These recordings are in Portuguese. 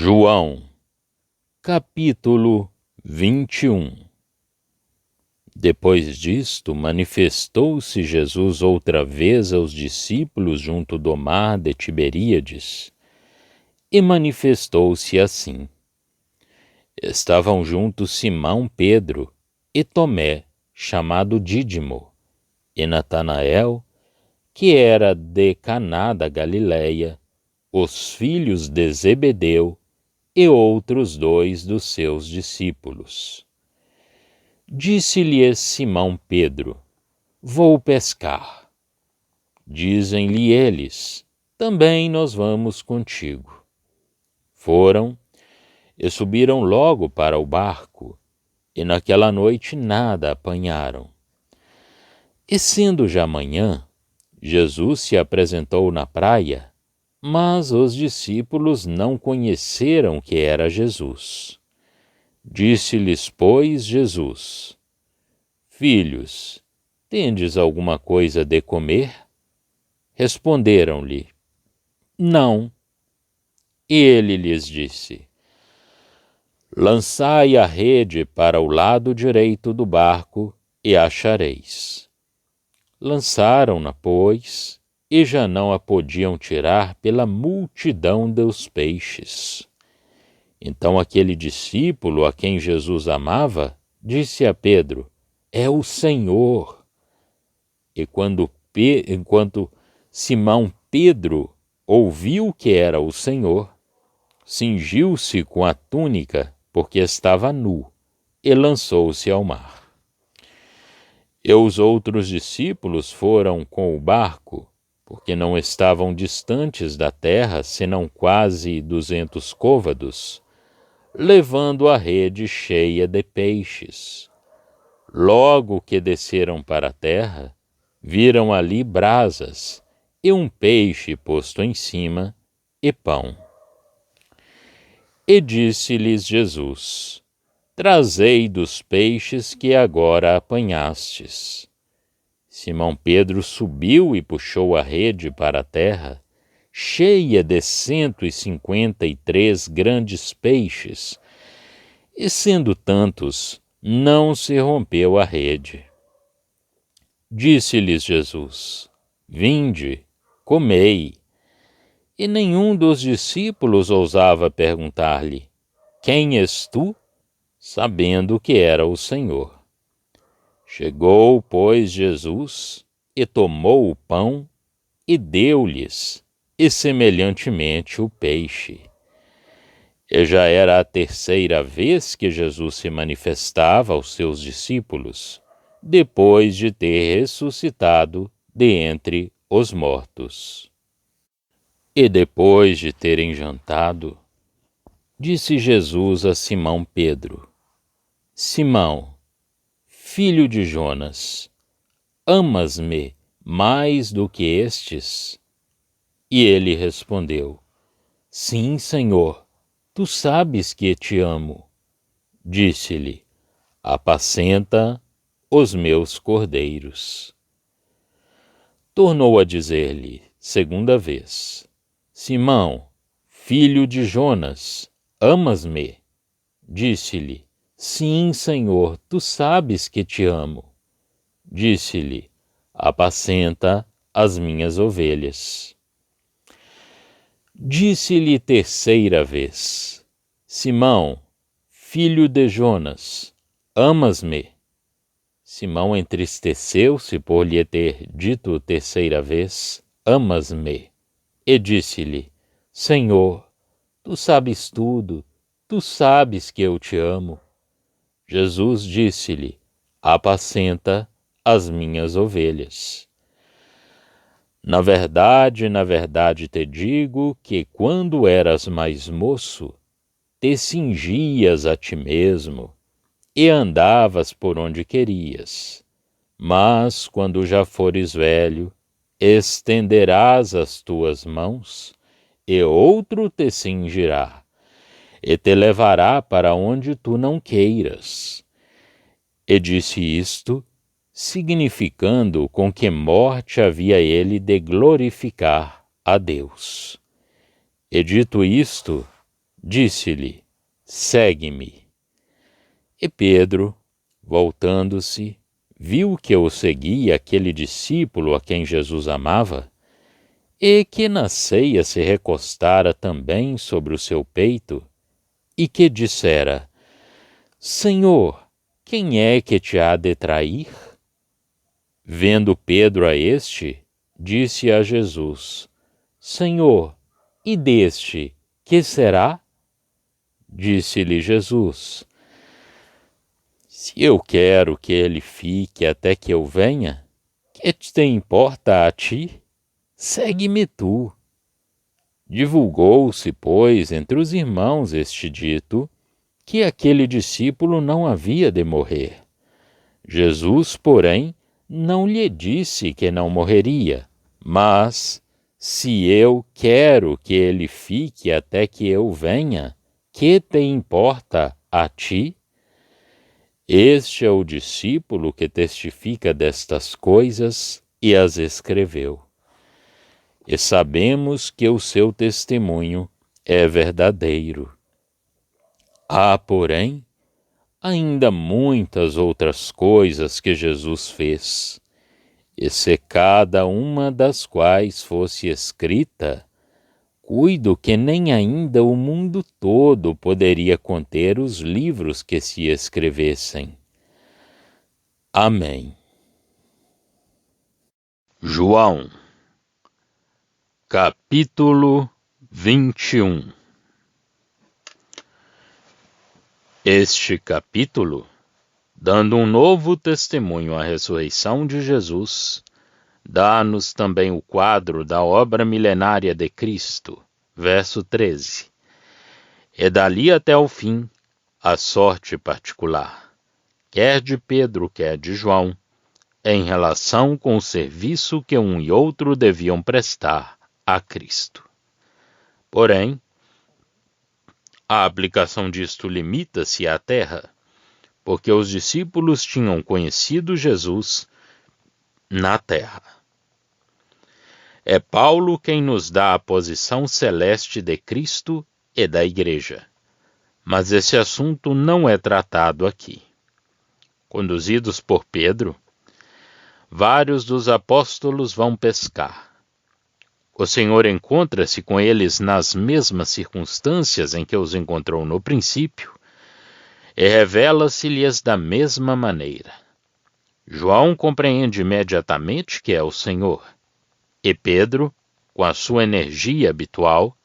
João, capítulo 21. Depois disto, manifestou-se Jesus outra vez aos discípulos junto do mar de Tiberíades, e manifestou-se assim. Estavam juntos Simão Pedro e Tomé, chamado Dídimo, e Natanael, que era de Caná da Galileia, os filhos de Zebedeu, e outros 2 dos seus discípulos. Disse-lhes Simão Pedro: Vou pescar. Dizem-lhe eles: Também nós vamos contigo. Foram e subiram logo para o barco, e naquela noite nada apanharam. E sendo já manhã, Jesus se apresentou na praia, mas os discípulos não conheceram que era Jesus. Disse-lhes, pois, Jesus: Filhos, tendes alguma coisa de comer? Responderam-lhe: Não. E ele lhes disse: Lançai a rede para o lado direito do barco e achareis. Lançaram-na, pois, e já não a podiam tirar pela multidão dos peixes. Então aquele discípulo a quem Jesus amava disse a Pedro: É o Senhor. E enquanto Simão Pedro ouviu que era o Senhor, cingiu-se com a túnica, porque estava nu, e lançou-se ao mar. E os outros discípulos foram com o barco, porque não estavam distantes da terra, senão quase 200 côvados, levando a rede cheia de peixes. Logo que desceram para a terra, viram ali brasas, e um peixe posto em cima, e pão. E disse-lhes Jesus: Trazei dos peixes que agora apanhastes. Simão Pedro subiu e puxou a rede para a terra, cheia de 153 grandes peixes, e sendo tantos, não se rompeu a rede. Disse-lhes Jesus: Vinde, comei. E nenhum dos discípulos ousava perguntar-lhe: Quem és tu? Sabendo que era o Senhor. Chegou, pois, Jesus, e tomou o pão, e deu-lhes, e semelhantemente o peixe. E já era a 3ª vez que Jesus se manifestava aos seus discípulos, depois de ter ressuscitado de entre os mortos. E depois de terem jantado, disse Jesus a Simão Pedro: Simão, filho de Jonas, amas-me mais do que estes? E ele respondeu: Sim, Senhor, tu sabes que te amo. Disse-lhe: Apacenta os meus cordeiros. Tornou a dizer-lhe 2ª vez: Simão, filho de Jonas, amas-me? Disse-lhe: Sim, Senhor, tu sabes que te amo. Disse-lhe: Apacenta as minhas ovelhas. Disse-lhe 3ª vez: Simão, filho de Jonas, amas-me? Simão entristeceu-se por lhe ter dito 3ª vez: Amas-me? E disse-lhe: Senhor, tu sabes tudo, tu sabes que eu te amo. Jesus disse-lhe: Apacenta as minhas ovelhas. Na verdade te digo que quando eras mais moço, te cingias a ti mesmo e andavas por onde querias. Mas quando já fores velho, estenderás as tuas mãos, e outro te cingirá, e te levará para onde tu não queiras. E disse isto, significando com que morte havia ele de glorificar a Deus. E dito isto, disse-lhe: segue-me. E Pedro, voltando-se, viu que o seguia aquele discípulo a quem Jesus amava, e que na ceia se recostara também sobre o seu peito, e que dissera: Senhor, quem é que te há de trair? Vendo Pedro a este, disse a Jesus: Senhor, e deste, que será? Disse-lhe Jesus: Se eu quero que ele fique até que eu venha, que te importa a ti? Segue-me tu. Divulgou-se, pois, entre os irmãos este dito, que aquele discípulo não havia de morrer. Jesus, porém, não lhe disse que não morreria, mas, se eu quero que ele fique até que eu venha, que te importa a ti? Este é o discípulo que testifica destas coisas e as escreveu. E sabemos que o seu testemunho é verdadeiro. Há, porém, ainda muitas outras coisas que Jesus fez, e se cada uma das quais fosse escrita, cuido que nem ainda o mundo todo poderia conter os livros que se escrevessem. Amém. João, capítulo 21. Este capítulo, dando um novo testemunho à ressurreição de Jesus, dá-nos também o quadro da obra milenária de Cristo, verso 13. E dali até o fim, a sorte particular, quer de Pedro, quer de João, em relação com o serviço que um e outro deviam prestar a Cristo. Porém, a aplicação disto limita-se à terra, porque os discípulos tinham conhecido Jesus na terra. É Paulo quem nos dá a posição celeste de Cristo e da Igreja, mas esse assunto não é tratado aqui. Conduzidos por Pedro, vários dos apóstolos vão pescar. O Senhor encontra-se com eles nas mesmas circunstâncias em que os encontrou no princípio e revela-se-lhes da mesma maneira. João compreende imediatamente que é o Senhor, e Pedro, com a sua energia habitual,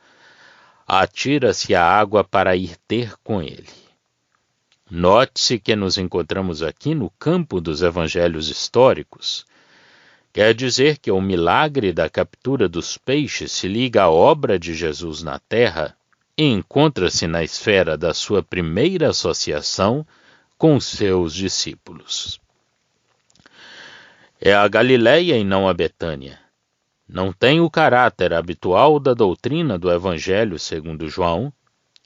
atira-se à água para ir ter com ele. Note-se que nos encontramos aqui no campo dos evangelhos históricos. Quer dizer que o milagre da captura dos peixes se liga à obra de Jesus na terra e encontra-se na esfera da sua primeira associação com seus discípulos. É a Galileia e não a Betânia. Não tem o caráter habitual da doutrina do Evangelho segundo João,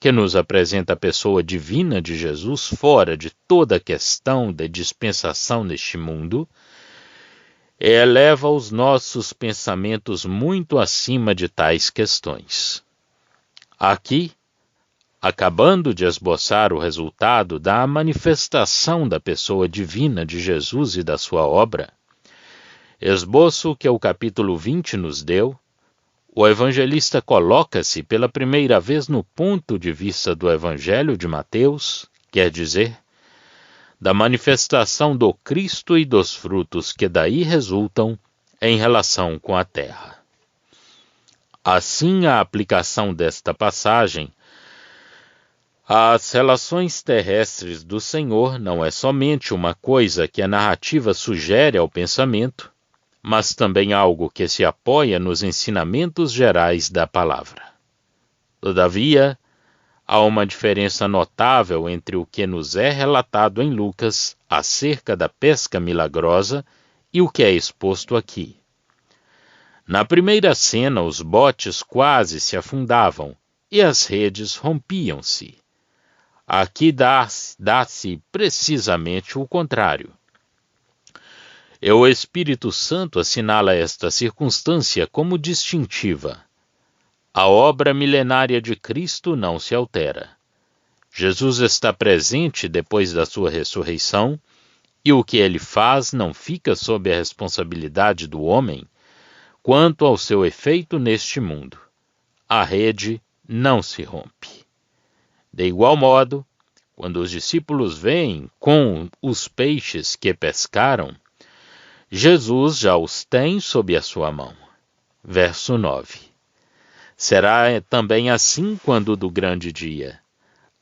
que nos apresenta a pessoa divina de Jesus fora de toda questão de dispensação neste mundo, e eleva os nossos pensamentos muito acima de tais questões. Aqui, acabando de esboçar o resultado da manifestação da pessoa divina de Jesus e da sua obra, esboço que o capítulo 20 nos deu, o evangelista coloca-se pela primeira vez no ponto de vista do Evangelho de Mateus, quer dizer, da manifestação do Cristo e dos frutos que daí resultam em relação com a terra. Assim, a aplicação desta passagem às relações terrestres do Senhor não é somente uma coisa que a narrativa sugere ao pensamento, mas também algo que se apoia nos ensinamentos gerais da palavra. Todavia, há uma diferença notável entre o que nos é relatado em Lucas acerca da pesca milagrosa e o que é exposto aqui. Na primeira cena, os botes quase se afundavam e as redes rompiam-se. Aqui dá-se precisamente o contrário. E o Espírito Santo assinala esta circunstância como distintiva. A obra milenária de Cristo não se altera. Jesus está presente depois da sua ressurreição, e o que ele faz não fica sob a responsabilidade do homem quanto ao seu efeito neste mundo. A rede não se rompe. De igual modo, quando os discípulos vêm com os peixes que pescaram, Jesus já os tem sob a sua mão. Verso 9. Será também assim quando do grande dia.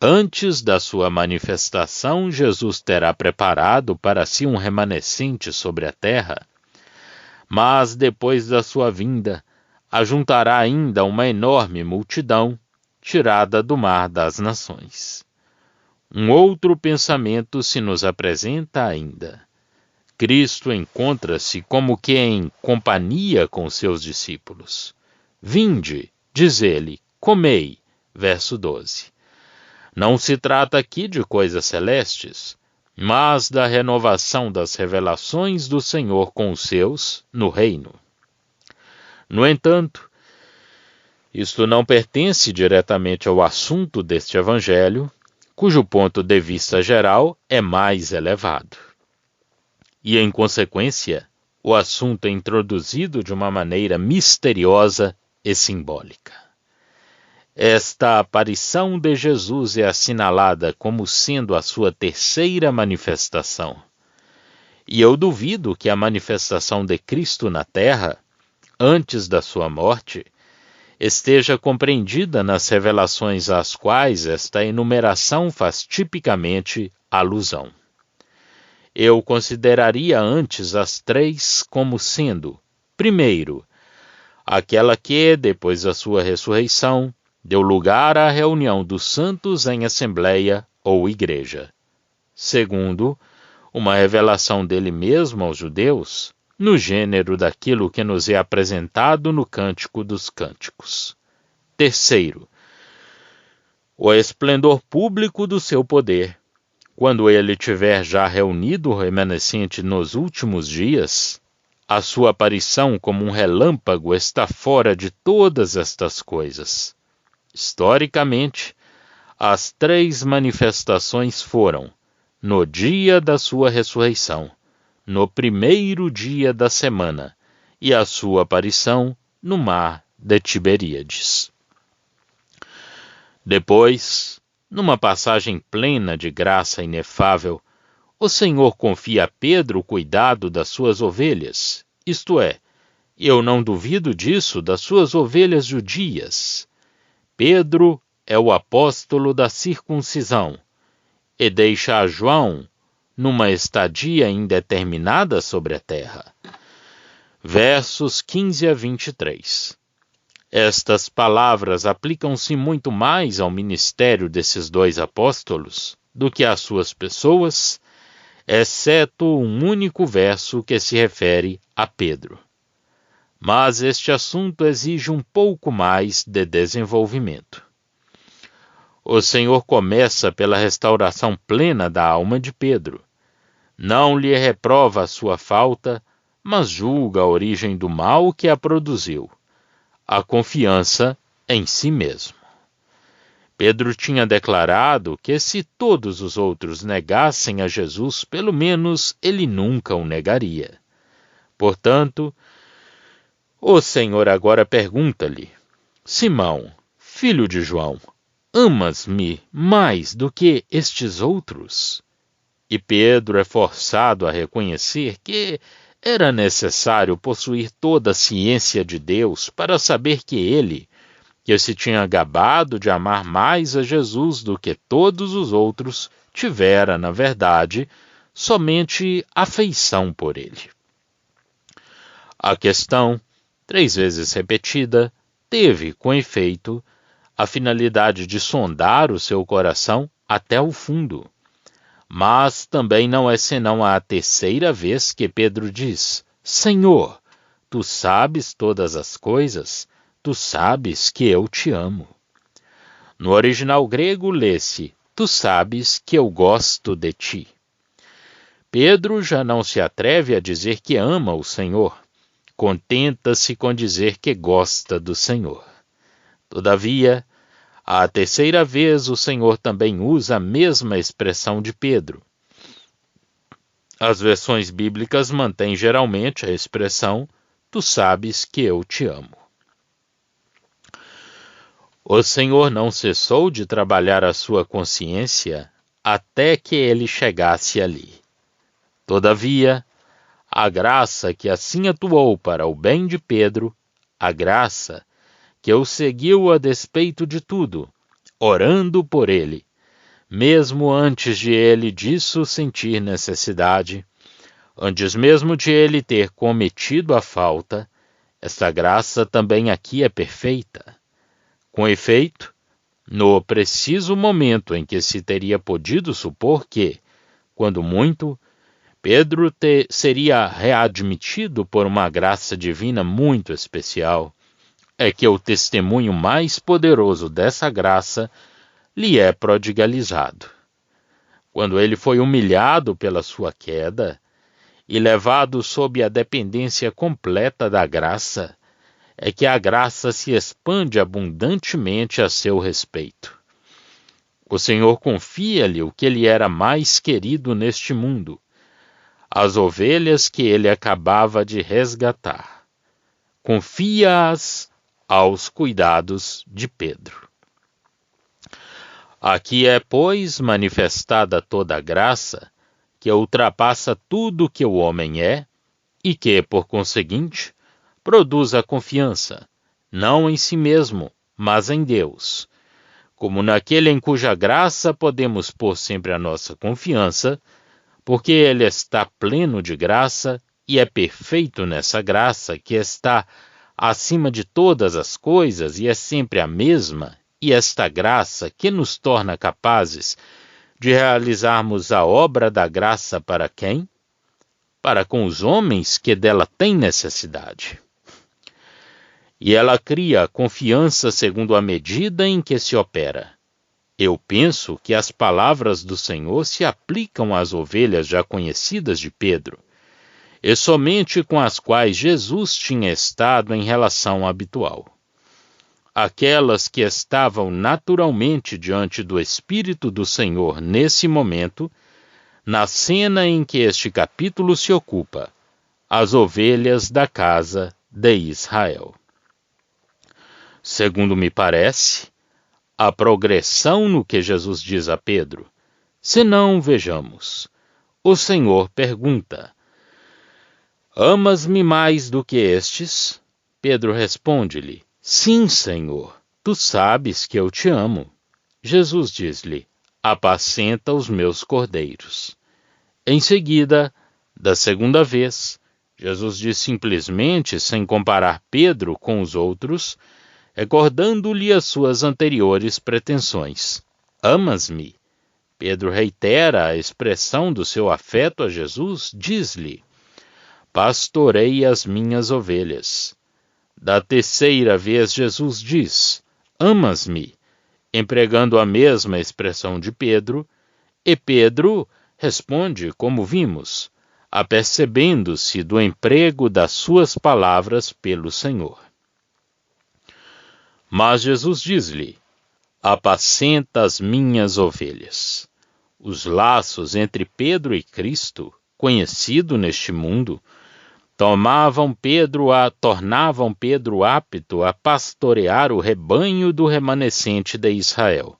Antes da sua manifestação, Jesus terá preparado para si um remanescente sobre a terra, mas depois da sua vinda, ajuntará ainda uma enorme multidão, tirada do mar das nações. Um outro pensamento se nos apresenta ainda. Cristo encontra-se como que em companhia com seus discípulos. Vinde, diz ele, comei. Verso 12. Não se trata aqui de coisas celestes, mas da renovação das revelações do Senhor com os seus no reino. No entanto, isto não pertence diretamente ao assunto deste evangelho, cujo ponto de vista geral é mais elevado. E, em consequência, o assunto é introduzido de uma maneira misteriosa e simbólica. Esta aparição de Jesus é assinalada como sendo a sua terceira manifestação. E eu duvido que a manifestação de Cristo na terra, antes da sua morte, esteja compreendida nas revelações às quais esta enumeração faz tipicamente alusão. Eu consideraria antes as três como sendo, primeiro, aquela que, depois da sua ressurreição, deu lugar à reunião dos santos em assembleia ou igreja. Segundo, uma revelação dele mesmo aos judeus, no gênero daquilo que nos é apresentado no Cântico dos Cânticos. Terceiro, o esplendor público do seu poder, quando ele tiver já reunido o remanescente nos últimos dias. A sua aparição como um relâmpago está fora de todas estas coisas. Historicamente, as três manifestações foram no dia da sua ressurreição, no primeiro dia da semana, e a sua aparição no mar de Tiberíades. Depois, numa passagem plena de graça inefável, o Senhor confia a Pedro o cuidado das suas ovelhas, isto é, eu não duvido disso das suas ovelhas judias. Pedro é o apóstolo da circuncisão e deixa a João numa estadia indeterminada sobre a terra. Versos 15 a 23. Estas palavras aplicam-se muito mais ao ministério desses dois apóstolos do que às suas pessoas, exceto um único verso que se refere a Pedro. Mas este assunto exige um pouco mais de desenvolvimento. O Senhor começa pela restauração plena da alma de Pedro. Não lhe reprova a sua falta, mas julga a origem do mal que a produziu, a confiança em si mesmo. Pedro tinha declarado que se todos os outros negassem a Jesus, pelo menos ele nunca o negaria. Portanto, o Senhor agora pergunta-lhe: Simão, filho de João, amas-me mais do que estes outros? E Pedro é forçado a reconhecer que era necessário possuir toda a ciência de Deus para saber que ele, que se tinha gabado de amar mais a Jesus do que todos os outros, tivera, na verdade, somente afeição por ele. A questão, 3 vezes repetida, teve, com efeito, a finalidade de sondar o seu coração até o fundo. Mas também não é senão a terceira vez que Pedro diz: Senhor, tu sabes todas as coisas, tu sabes que eu te amo. No original grego lê-se: tu sabes que eu gosto de ti. Pedro já não se atreve a dizer que ama o Senhor, contenta-se com dizer que gosta do Senhor. Todavia, à terceira vez o Senhor também usa a mesma expressão de Pedro. As versões bíblicas mantêm geralmente a expressão "Tu sabes que eu te amo". O Senhor não cessou de trabalhar a sua consciência até que ele chegasse ali. Todavia, a graça que assim atuou para o bem de Pedro, a graça que o seguiu a despeito de tudo, orando por ele, mesmo antes de ele disso sentir necessidade, antes mesmo de ele ter cometido a falta, esta graça também aqui é perfeita. Com efeito, no preciso momento em que se teria podido supor que, quando muito, Pedro seria readmitido por uma graça divina muito especial, é que o testemunho mais poderoso dessa graça lhe é prodigalizado. Quando ele foi humilhado pela sua queda e levado sob a dependência completa da graça, é que a graça se expande abundantemente a seu respeito. O Senhor confia-lhe o que lhe era mais querido neste mundo, as ovelhas que ele acabava de resgatar. Confia-as aos cuidados de Pedro. Aqui é, pois, manifestada toda a graça que ultrapassa tudo que o homem é e que, por conseguinte, produz a confiança, não em si mesmo, mas em Deus, como naquele em cuja graça podemos pôr sempre a nossa confiança, porque ele está pleno de graça e é perfeito nessa graça que está acima de todas as coisas e é sempre a mesma, e esta graça que nos torna capazes de realizarmos a obra da graça para quem? Para com os homens que dela têm necessidade. E ela cria confiança segundo a medida em que se opera. Eu penso que as palavras do Senhor se aplicam às ovelhas já conhecidas de Pedro, e somente com as quais Jesus tinha estado em relação habitual. Aquelas que estavam naturalmente diante do Espírito do Senhor nesse momento, na cena em que este capítulo se ocupa, as ovelhas da casa de Israel. Segundo me parece, a progressão no que Jesus diz a Pedro, se não, vejamos, o Senhor pergunta: "Amas-me mais do que estes?" Pedro responde-lhe: "Sim, Senhor, tu sabes que eu te amo." Jesus diz-lhe: "Apacenta os meus cordeiros." Em seguida, da segunda vez, Jesus diz simplesmente, sem comparar Pedro com os outros, recordando-lhe as suas anteriores pretensões: "Amas-me?" Pedro reitera a expressão do seu afeto a Jesus, diz-lhe: "Pastorei as minhas ovelhas." Da terceira vez, Jesus diz: "Amas-me?" empregando a mesma expressão de Pedro, e Pedro responde, como vimos, apercebendo-se do emprego das suas palavras pelo Senhor. Mas Jesus diz-lhe: "Apacenta as minhas ovelhas." Os laços entre Pedro e Cristo, conhecido neste mundo, tornavam Pedro apto a pastorear o rebanho do remanescente de Israel,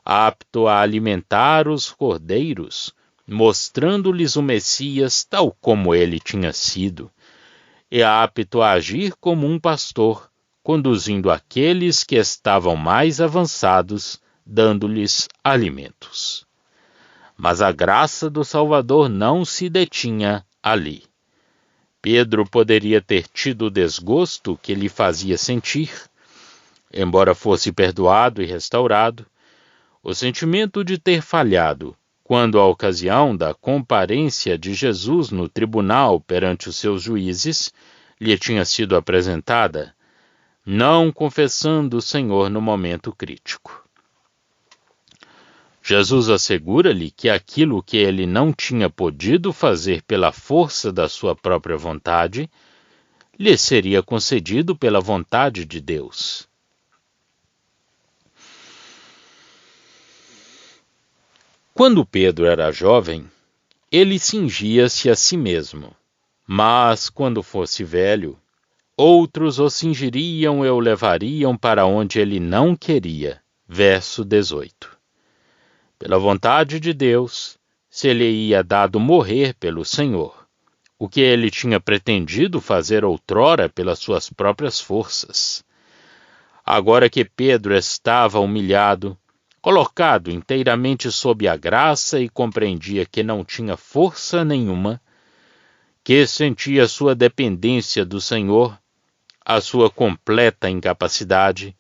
apto a alimentar os cordeiros, mostrando-lhes o Messias tal como ele tinha sido, e apto a agir como um pastor, conduzindo aqueles que estavam mais avançados, dando-lhes alimentos. Mas a graça do Salvador não se detinha ali. Pedro poderia ter tido o desgosto que lhe fazia sentir, embora fosse perdoado e restaurado, o sentimento de ter falhado, quando a ocasião da comparência de Jesus no tribunal perante os seus juízes lhe tinha sido apresentada, não confessando o Senhor no momento crítico. Jesus assegura-lhe que aquilo que ele não tinha podido fazer pela força da sua própria vontade, lhe seria concedido pela vontade de Deus. Quando Pedro era jovem, ele cingia-se a si mesmo, mas quando fosse velho, outros o cingiriam e o levariam para onde ele não queria. Verso 18. Pela vontade de Deus, se lhe ia dado morrer pelo Senhor, o que ele tinha pretendido fazer outrora pelas suas próprias forças. Agora que Pedro estava humilhado, colocado inteiramente sob a graça e compreendia que não tinha força nenhuma, que sentia sua dependência do Senhor, a sua completa incapacidade,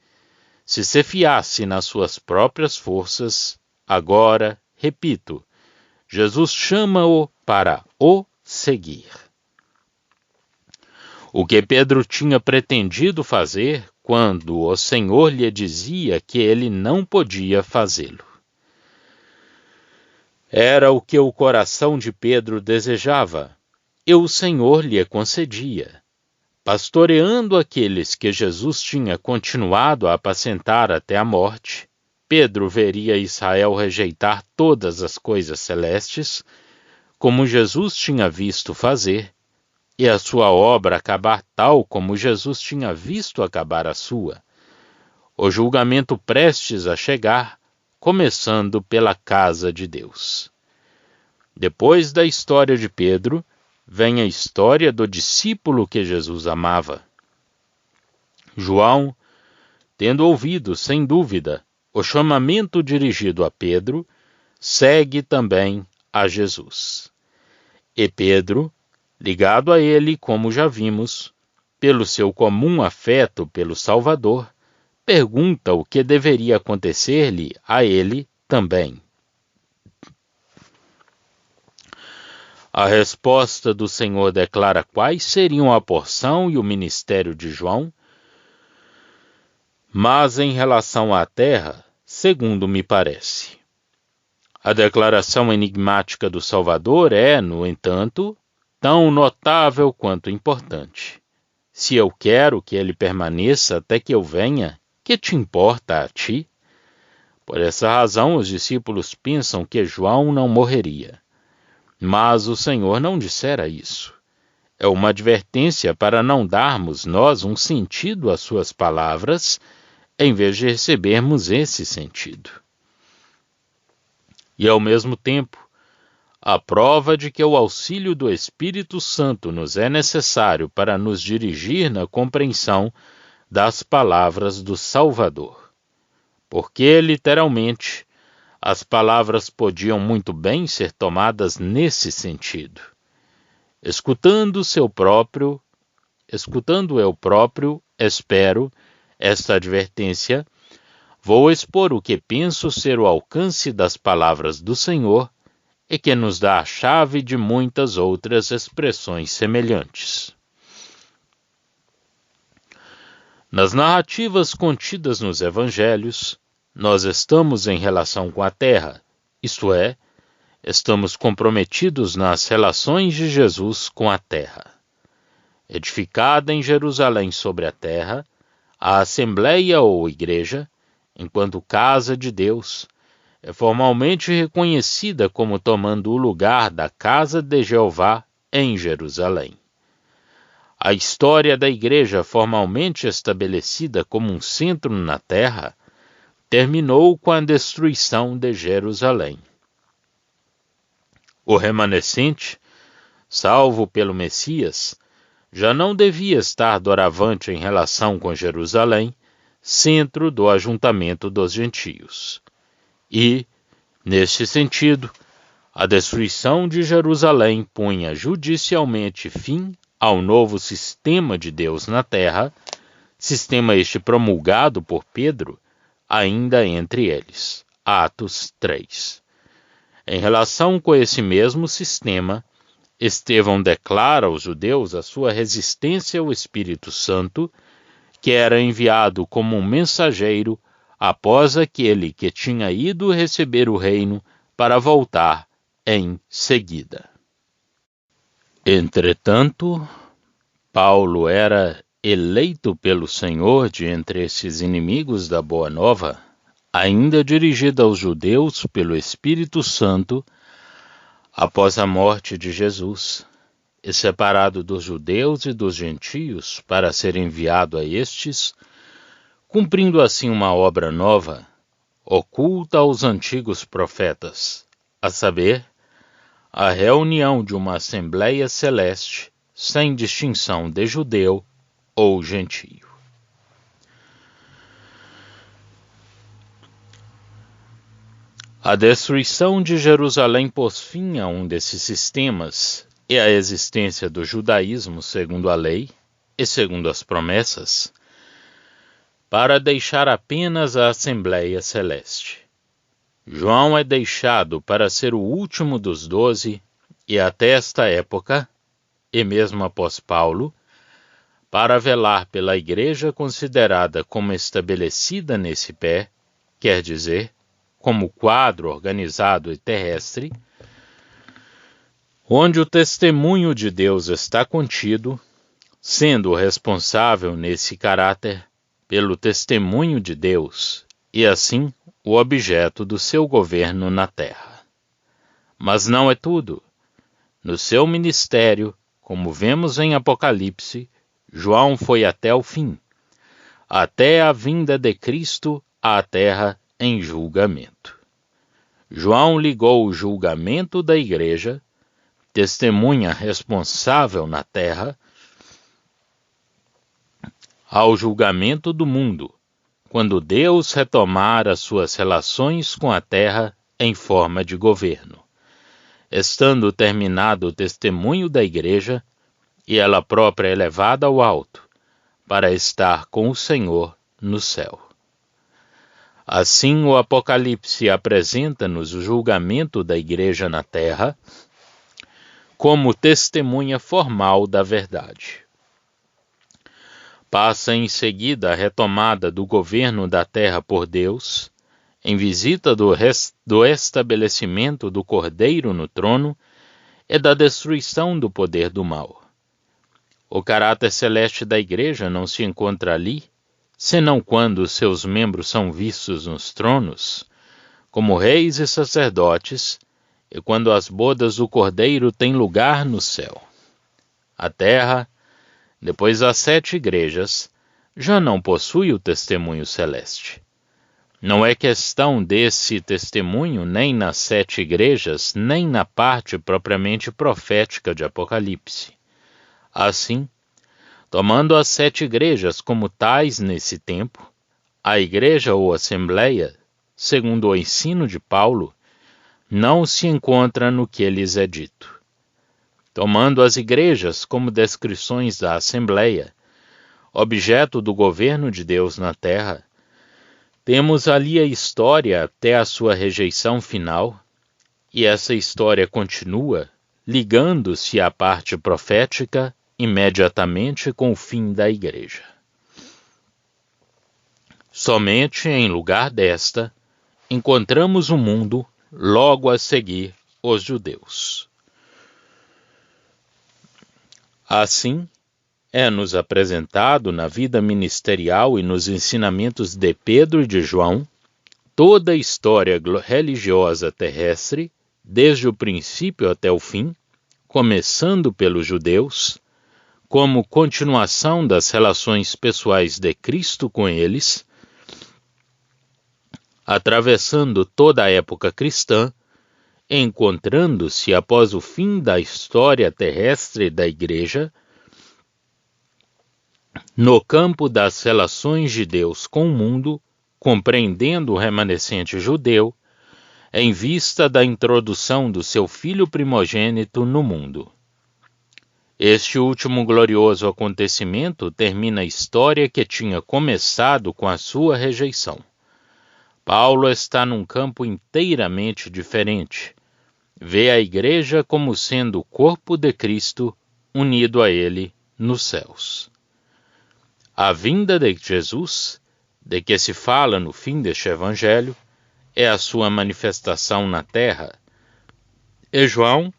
se fiasse nas suas próprias forças, agora, repito, Jesus chama-o para o seguir. O que Pedro tinha pretendido fazer quando o Senhor lhe dizia que ele não podia fazê-lo. Era o que o coração de Pedro desejava, e o Senhor lhe concedia. Pastoreando aqueles que Jesus tinha continuado a apacentar até a morte, Pedro veria Israel rejeitar todas as coisas celestes, como Jesus tinha visto fazer, e a sua obra acabar tal como Jesus tinha visto acabar a sua. O julgamento prestes a chegar, começando pela casa de Deus. Depois da história de Pedro, vem a história do discípulo que Jesus amava. João, tendo ouvido, sem dúvida, o chamamento dirigido a Pedro, segue também a Jesus. E Pedro, ligado a ele, como já vimos, pelo seu comum afeto pelo Salvador, pergunta o que deveria acontecer-lhe a ele também. A resposta do Senhor declara quais seriam a porção e o ministério de João, mas em relação à terra, segundo me parece. A declaração enigmática do Salvador é, no entanto, tão notável quanto importante. Se eu quero que ele permaneça até que eu venha, que te importa a ti? Por essa razão, os discípulos pensam que João não morreria. Mas o Senhor não dissera isso. É uma advertência para não darmos nós um sentido às suas palavras, em vez de recebermos esse sentido. E ao mesmo tempo, a prova de que o auxílio do Espírito Santo nos é necessário para nos dirigir na compreensão das palavras do Salvador. Porque, literalmente, as palavras podiam muito bem ser tomadas nesse sentido. Escutando eu próprio, espero, esta advertência, vou expor o que penso ser o alcance das palavras do Senhor e que nos dá a chave de muitas outras expressões semelhantes. Nas narrativas contidas nos Evangelhos, nós estamos em relação com a terra, isto é, estamos comprometidos nas relações de Jesus com a terra. Edificada em Jerusalém sobre a terra, a Assembleia ou Igreja, enquanto casa de Deus, é formalmente reconhecida como tomando o lugar da casa de Jeová em Jerusalém. A história da Igreja formalmente estabelecida como um centro na terra terminou com a destruição de Jerusalém. O remanescente, salvo pelo Messias, já não devia estar doravante em relação com Jerusalém, centro do ajuntamento dos gentios. E, neste sentido, a destruição de Jerusalém punha judicialmente fim ao novo sistema de Deus na terra, sistema este promulgado por Pedro, ainda entre eles. Atos 3. Em relação com esse mesmo sistema, Estevão declara aos judeus a sua resistência ao Espírito Santo, que era enviado como um mensageiro após aquele que tinha ido receber o reino para voltar em seguida. Entretanto, Paulo era eleito pelo Senhor de entre esses inimigos da Boa Nova, ainda dirigida aos judeus pelo Espírito Santo após a morte de Jesus, e separado dos judeus e dos gentios para ser enviado a estes, cumprindo assim uma obra nova, oculta aos antigos profetas, a saber, a reunião de uma Assembleia Celeste sem distinção de judeu ou gentio. A destruição de Jerusalém pôs fim a um desses sistemas e a existência do judaísmo segundo a lei e segundo as promessas, para deixar apenas a Assembleia Celeste. João é deixado para ser o último dos 12 e até esta época, e mesmo após Paulo, para velar pela igreja considerada como estabelecida nesse pé, quer dizer, como quadro organizado e terrestre, onde o testemunho de Deus está contido, sendo responsável nesse caráter pelo testemunho de Deus, e assim o objeto do seu governo na terra. Mas não é tudo. No seu ministério, como vemos em Apocalipse, João foi até o fim, até a vinda de Cristo à terra em julgamento. João ligou o julgamento da igreja, testemunha responsável na terra, ao julgamento do mundo, quando Deus retomar as suas relações com a terra em forma de governo, estando terminado o testemunho da igreja e ela própria elevada ao alto, para estar com o Senhor no céu. Assim, o Apocalipse apresenta-nos o julgamento da igreja na terra como testemunha formal da verdade. Passa em seguida a retomada do governo da terra por Deus, em visita do estabelecimento do Cordeiro no trono e da destruição do poder do mal. O caráter celeste da igreja não se encontra ali, senão quando seus membros são vistos nos tronos, como reis e sacerdotes, e quando as bodas do Cordeiro têm lugar no céu. A terra, depois das 7 igrejas, já não possui o testemunho celeste. Não é questão desse testemunho nem nas 7 igrejas, nem na parte propriamente profética de Apocalipse. Assim, tomando as 7 igrejas como tais nesse tempo, a igreja ou assembleia, segundo o ensino de Paulo, não se encontra no que lhes é dito. Tomando as igrejas como descrições da assembleia, objeto do governo de Deus na terra, temos ali a história até a sua rejeição final, e essa história continua, ligando-se à parte profética imediatamente com o fim da igreja. Somente em lugar desta, encontramos o mundo, logo a seguir os judeus. Assim, é-nos apresentado na vida ministerial e nos ensinamentos de Pedro e de João toda a história religiosa terrestre, desde o princípio até o fim, começando pelos judeus, como continuação das relações pessoais de Cristo com eles, atravessando toda a época cristã, encontrando-se após o fim da história terrestre da Igreja, no campo das relações de Deus com o mundo, compreendendo o remanescente judeu, em vista da introdução do seu filho primogênito no mundo. Este último glorioso acontecimento termina a história que tinha começado com a sua rejeição. Paulo está num campo inteiramente diferente. Vê a igreja como sendo o corpo de Cristo unido a ele nos céus. A vinda de Jesus, de que se fala no fim deste evangelho, é a sua manifestação na terra. E João,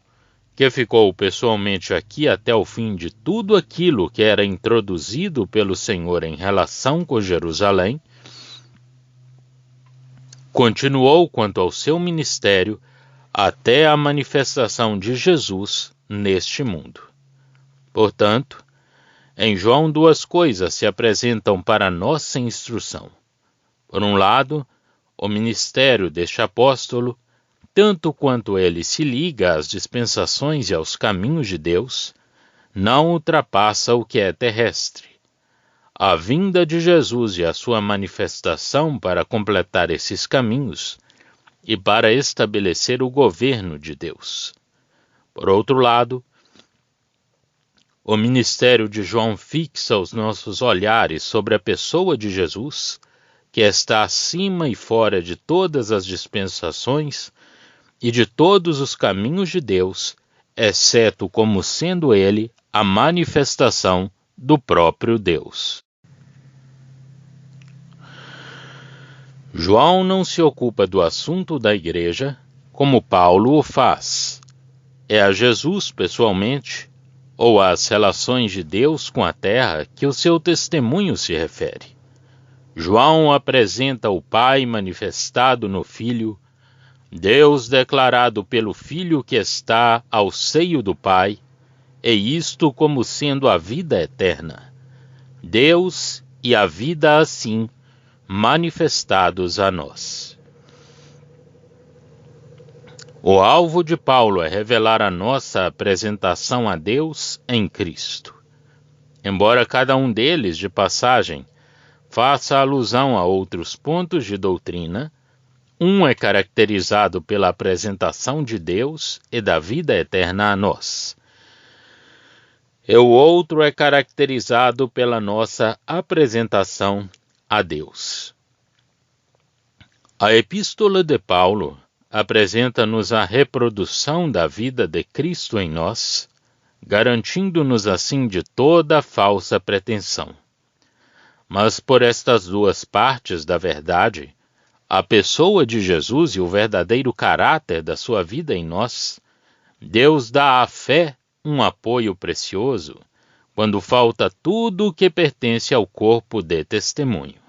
que ficou pessoalmente aqui até o fim de tudo aquilo que era introduzido pelo Senhor em relação com Jerusalém, continuou quanto ao seu ministério até a manifestação de Jesus neste mundo. Portanto, em João duas coisas se apresentam para nossa instrução. Por um lado, o ministério deste apóstolo, tanto quanto ele se liga às dispensações e aos caminhos de Deus, não ultrapassa o que é terrestre. A vinda de Jesus e a sua manifestação para completar esses caminhos e para estabelecer o governo de Deus. Por outro lado, o ministério de João fixa os nossos olhares sobre a pessoa de Jesus, que está acima e fora de todas as dispensações e de todos os caminhos de Deus, exceto como sendo ele a manifestação do próprio Deus. João não se ocupa do assunto da igreja, como Paulo o faz. É a Jesus pessoalmente, ou às relações de Deus com a terra, que o seu testemunho se refere. João apresenta o Pai manifestado no Filho, Deus declarado pelo Filho que está ao seio do Pai, e isto como sendo a vida eterna. Deus e a vida assim manifestados a nós. O alvo de Paulo é revelar a nossa apresentação a Deus em Cristo. Embora cada um deles, de passagem, faça alusão a outros pontos de doutrina, um é caracterizado pela apresentação de Deus e da vida eterna a nós. E o outro é caracterizado pela nossa apresentação a Deus. A Epístola de Paulo apresenta-nos a reprodução da vida de Cristo em nós, garantindo-nos assim de toda falsa pretensão. Mas por estas duas partes da verdade, a pessoa de Jesus e o verdadeiro caráter da sua vida em nós, Deus dá à fé um apoio precioso quando falta tudo o que pertence ao corpo de testemunho.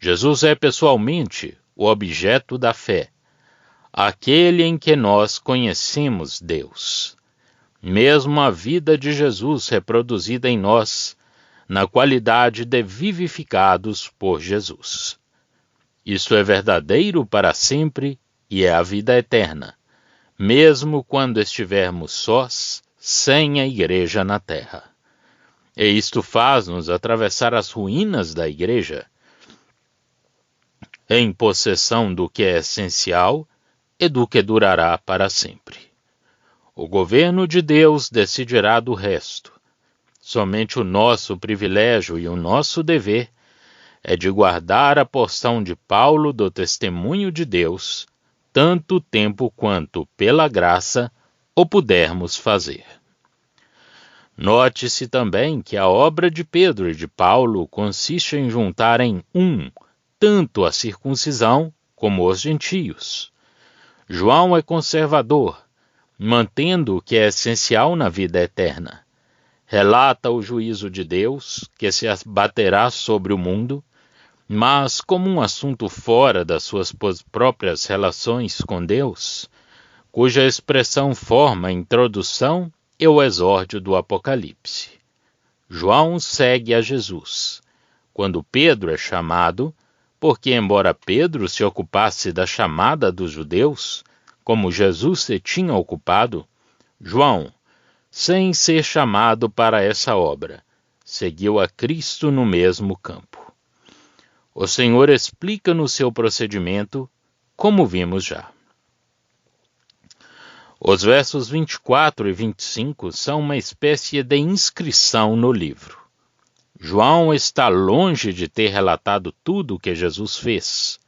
Jesus é pessoalmente o objeto da fé, aquele em que nós conhecemos Deus. Mesmo a vida de Jesus reproduzida em nós, na qualidade de vivificados por Jesus. Isso é verdadeiro para sempre e é a vida eterna, mesmo quando estivermos sós, sem a igreja na terra. E isto faz-nos atravessar as ruínas da igreja, em possessão do que é essencial e do que durará para sempre. O governo de Deus decidirá do resto. Somente o nosso privilégio e o nosso dever é de guardar a porção de Paulo do testemunho de Deus, tanto tempo quanto, pela graça, o pudermos fazer. Note-se também que a obra de Pedro e de Paulo consiste em juntar em um tanto a circuncisão como os gentios. João é conservador, mantendo o que é essencial na vida eterna. Relata o juízo de Deus, que se abaterá sobre o mundo, mas como um assunto fora das suas próprias relações com Deus, cuja expressão forma a introdução e o exórdio do Apocalipse. João segue a Jesus, quando Pedro é chamado, porque embora Pedro se ocupasse da chamada dos judeus, como Jesus se tinha ocupado, João, sem ser chamado para essa obra, seguiu a Cristo no mesmo campo. O Senhor explica no seu procedimento, como vimos já. Os versos 24 e 25 são uma espécie de inscrição no livro. João está longe de ter relatado tudo o que Jesus fez.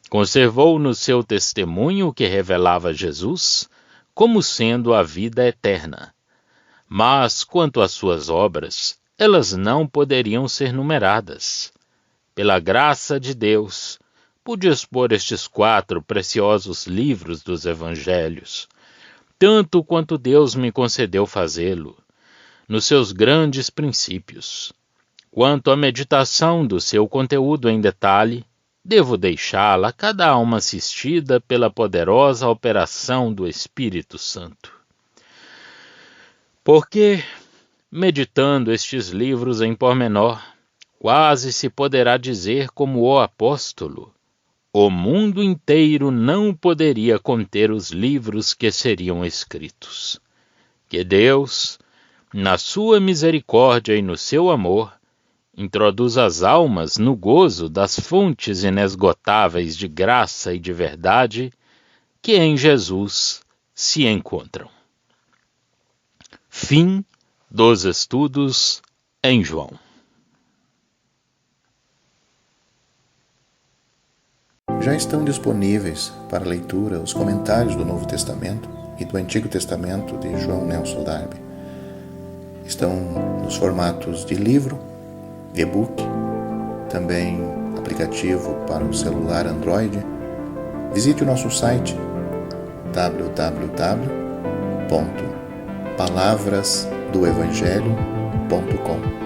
Conservou no seu testemunho o que revelava Jesus como sendo a vida eterna. Mas, quanto às suas obras, elas não poderiam ser numeradas. Pela graça de Deus, pude expor estes 4 preciosos livros dos Evangelhos, tanto quanto Deus me concedeu fazê-lo, nos seus grandes princípios. Quanto à meditação do seu conteúdo em detalhe, devo deixá-la cada alma assistida pela poderosa operação do Espírito Santo. Porque, meditando estes livros em pormenor, quase se poderá dizer como o apóstolo: o mundo inteiro não poderia conter os livros que seriam escritos. Que Deus, na sua misericórdia e no seu amor, introduz as almas no gozo das fontes inesgotáveis de graça e de verdade que em Jesus se encontram. Fim dos estudos em João. Já estão disponíveis para leitura os comentários do Novo Testamento e do Antigo Testamento de João Nelson Darby. Estão nos formatos de livro, e-book, também aplicativo para o celular Android. Visite o nosso site www.palavrasdoevangelho.com.